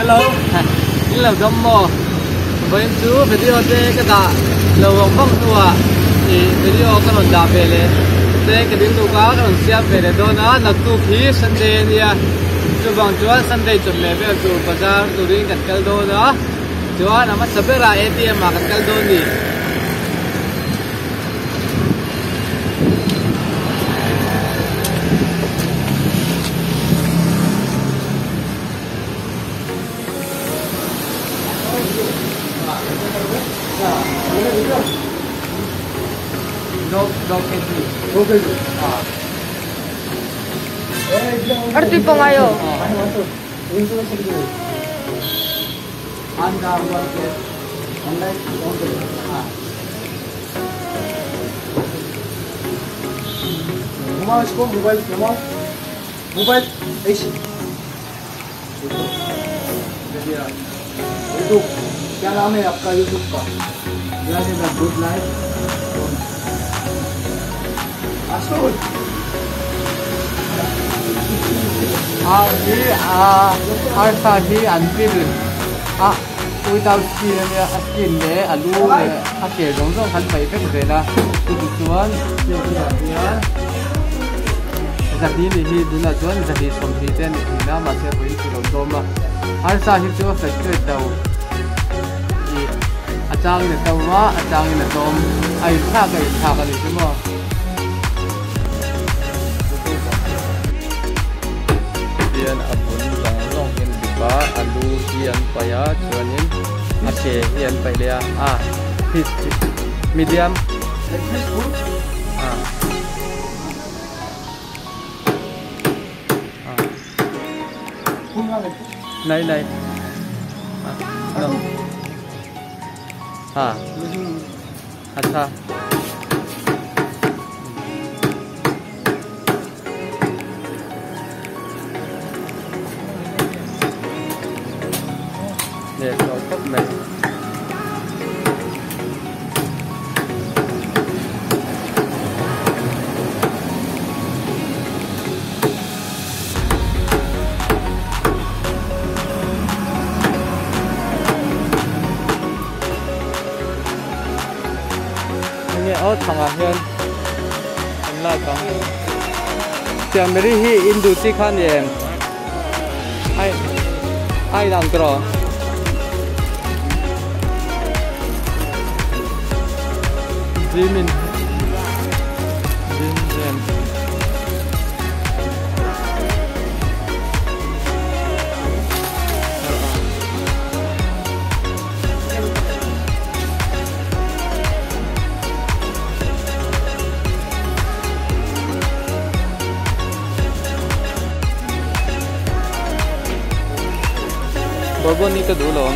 hello hello dom mo với chú video thế cái đã lâu vòng phong tua thì video cái nó đạp về lên thế cái đỉnh đầu cá cái nó xếp về để đó nó là tu khí Sunday nha chú vòng chú Sunday chuẩn bị về chú bazaar chú đi cắt cal đó đó chú nó mất sắp ra ATM mà cắt cal đó đi dog KG. Arti po ngayo. Mobile ऐसे यूट्यूब क्या नाम है आपका यूट्यूब का good life Arsa anpil without skin le alu le ke rong rong han pai pe de la tu chuan zabi ni hi duna chuan zabi som hi ten ni na ma se hui tu rom dom ma Arsa hi chu factory dau i achang ne dau ma achang ne dom ai tha ka ni chu mo hian a bun dang long in dipa alu hian paya chuanin a che hian pai le fish medium này này अच्छा để có cấp này nghe ở thằng à hiền anh lại con tiền mấy hi Indo chỉ khăn gì ai làm cái đó Jimin Jin Bourbon ni ka dulo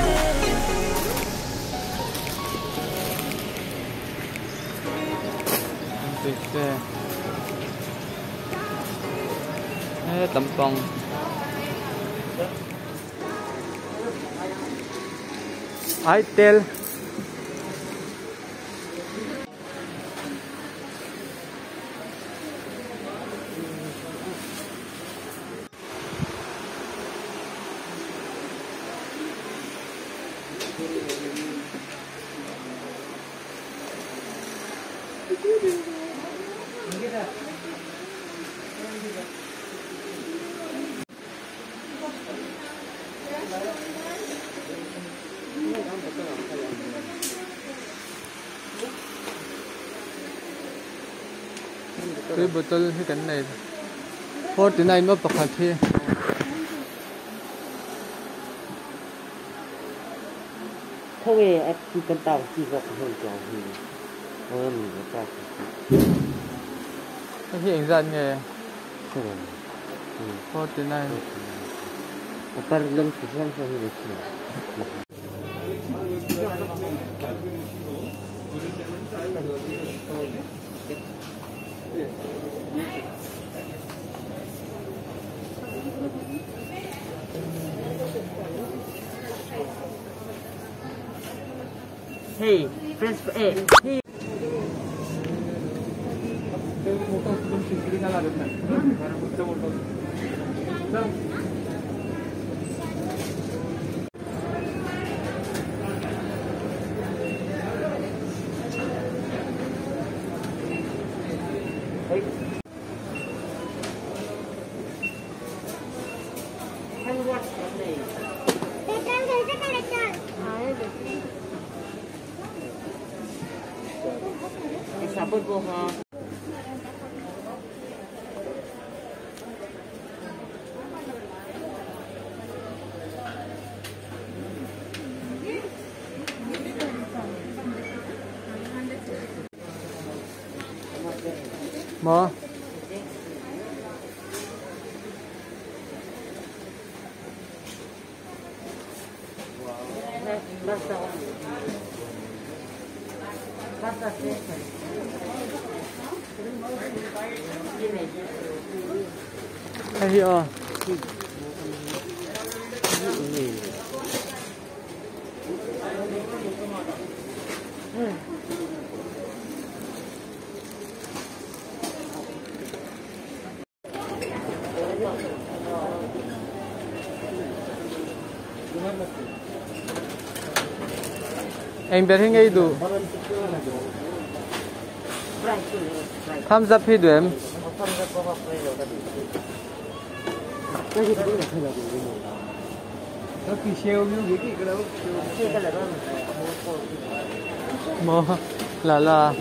tấm phong ai tel cái bottle cái cảnh này 49 mất bạc hạt thi không hề ép chỉ cần tàu chỉ gặp hơi kiểu gì hơn người ta cái hiện dân nghề không 49 apa dalam kisah saya ini Hey, French hey. Thanh quạt này. Cái sạp bớt vô ha. Mo. Ayo. Anh biết hình ấy đủ. Tham gia phi đuổi. Nó kỳ siêu như cái đâu. Mò là